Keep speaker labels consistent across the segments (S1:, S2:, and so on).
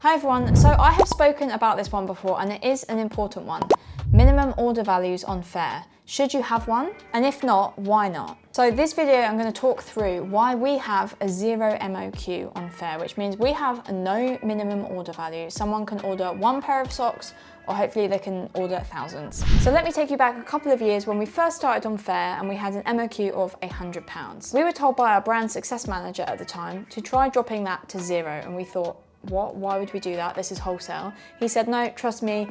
S1: Hi everyone, so I have spoken about this one before and it is an important one. Minimum order values on Faire. Should you have one? And if not, why not? So this video I'm going to talk through why we have a 0 MOQ on Faire, which means we have a no minimum order value. Someone can order one pair of socks or hopefully they can order thousands. So let me take you back a couple of years when we first started on Faire and we had an MOQ of £100. We were told by our brand success manager at the time to try dropping that to 0 and we thought, what? Why would we do that? This is wholesale. He said, no, trust me,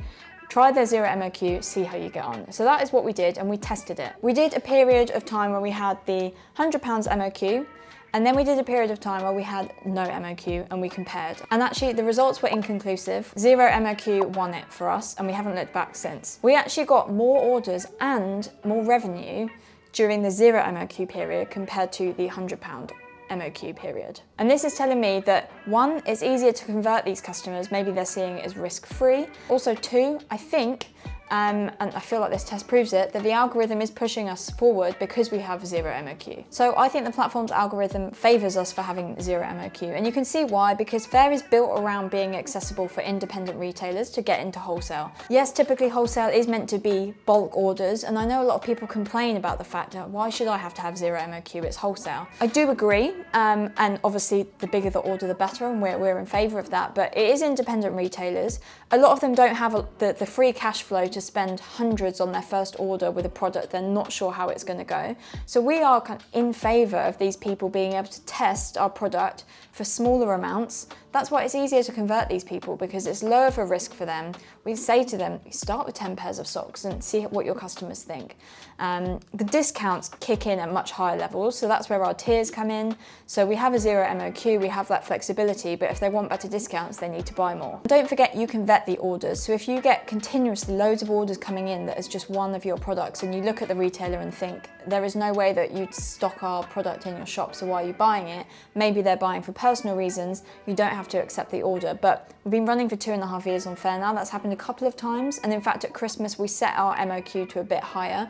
S1: try the 0 MOQ, see how you get on. So that is what we did and we tested it. We did a period of time where we had the £100 MOQ and then we did a period of time where we had no MOQ and we compared. And actually the results were inconclusive. 0 MOQ won it for us and we haven't looked back since. We actually got more orders and more revenue during the 0 MOQ period compared to the £100 MOQ period. And this is telling me that one, it's easier to convert these customers, maybe they're seeing it as risk-free. Also two, I think, and I feel like this test proves it, that the algorithm is pushing us forward because we have 0 MOQ. So I think the platform's algorithm favors us for having 0 MOQ. And you can see why, because Faire is built around being accessible for independent retailers to get into wholesale. Yes, typically wholesale is meant to be bulk orders. And I know a lot of people complain about the fact that why should I have to have 0 MOQ? It's wholesale. I do agree. And obviously the bigger the order, the better. And we're in favor of that. But it is independent retailers. A lot of them don't have the free cash flow to spend hundreds on their first order with a product they're not sure how it's going to go. So we are kind of in favor of these people being able to test our product for smaller amounts. That's why it's easier to convert these people, because it's lower of a risk for them. We say to them, start with 10 pairs of socks and see what your customers think. The discounts kick in at much higher levels, so that's where our tiers come in. So we have a 0 MOQ, we have that flexibility, but if they want better discounts, they need to buy more. Don't forget, you can vet the orders. So if you get continuously loads of orders coming in that is just one of your products, and you look at the retailer and think, there is no way that you'd stock our product in your shop, so why are you buying it? Maybe they're buying for personal reasons, you don't have to accept the order. But we've been running for 2.5 years on Faire now. That's happened a couple of times. And in fact, at Christmas, we set our MOQ to a bit higher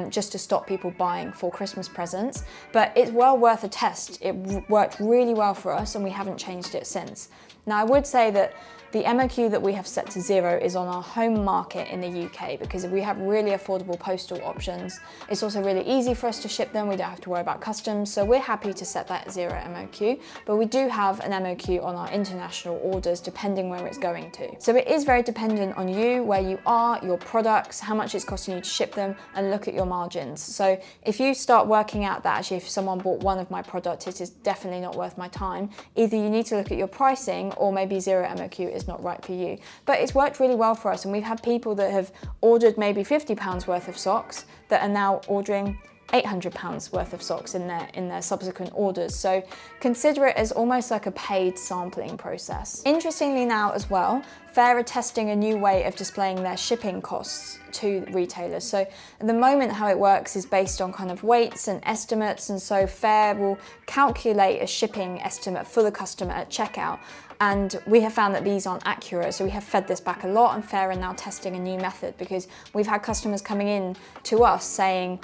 S1: just to stop people buying for Christmas presents. But it's well worth a test. It worked really well for us and we haven't changed it since. Now, I would say that the MOQ that we have set to 0 is on our home market in the UK because we have really affordable postal options. It's also really easy for us to ship them. We don't have to worry about customs. So we're happy to set that 0 MOQ, but we do have an MOQ on our international orders depending where it's going to. So it is very dependent on you, where you are, your products, how much it's costing you to ship them, and look at your margins. So if you start working out that actually if someone bought one of my products, it is definitely not worth my time, either you need to look at your pricing or maybe 0 MOQ is not right for you. But it's worked really well for us, and we've had people that have ordered maybe £50 worth of socks that are now ordering £800 worth of socks in their subsequent orders. So consider it as almost like a paid sampling process. Interestingly now as well, Faire are testing a new way of displaying their shipping costs to retailers. So at the moment how it works is based on kind of weights and estimates, and so Faire will calculate a shipping estimate for the customer at checkout. And we have found that these aren't accurate, so we have fed this back a lot, and Faire are now testing a new method because we've had customers coming in to us saying,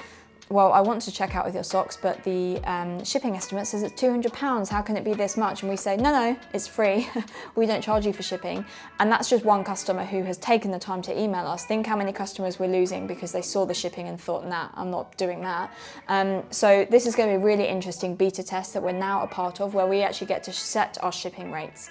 S1: well, I want to check out with your socks, but the shipping estimate says it's £200. How can it be this much? And we say, no, it's free. We don't charge you for shipping. And that's just one customer who has taken the time to email us. Think how many customers we're losing because they saw the shipping and thought, nah, I'm not doing that. So this is going to be a really interesting beta test that we're now a part of, where we actually get to set our shipping rates.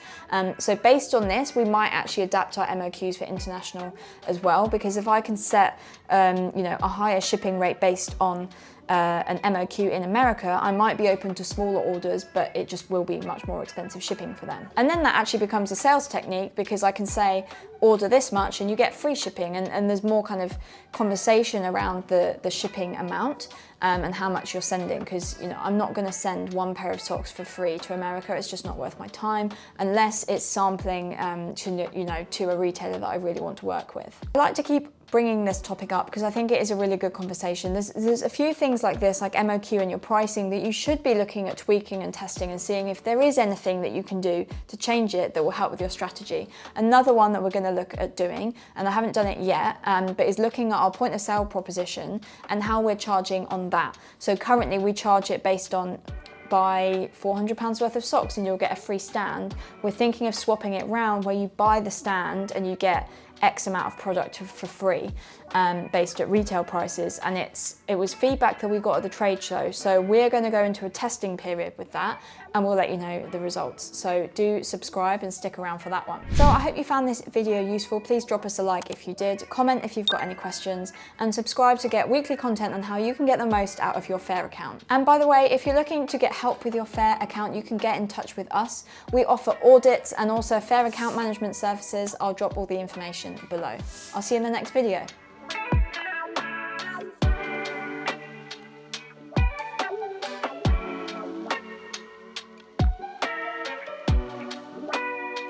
S1: So based on this, we might actually adapt our MOQs for international as well, because if I can set a higher shipping rate based on an MOQ in America, I might be open to smaller orders, but it just will be much more expensive shipping for them. And then that actually becomes a sales technique, because I can say, order this much and you get free shipping, and there's more kind of conversation around the shipping amount and how much you're sending, because I'm not going to send one pair of socks for free to America. It's just not worth my time unless it's sampling to a retailer that I really want to work with. I like to keep bringing this topic up because I think it is a really good conversation. There's a few things like this, like MOQ and your pricing, that you should be looking at tweaking and testing and seeing if there is anything that you can do to change it that will help with your strategy. Another one that we're going to look at doing, and I haven't done it yet, but is looking at our point of sale proposition and how we're charging on that. So currently we charge it based on buy £400 worth of socks and you'll get a free stand. We're thinking of swapping it round where you buy the stand and you get X amount of product for free, based at retail prices, and it was feedback that we got at the trade show. So we're going to go into a testing period with that, and we'll let you know the results. So do subscribe and stick around for that one. So I hope you found this video useful. Please drop us a like if you did, comment if you've got any questions, and subscribe to get weekly content on how you can get the most out of your Faire account. And by the way, if you're looking to get help with your Faire account, you can get in touch with us. We offer audits and also Faire account management services. I'll drop all the information below. I'll see you in the next video.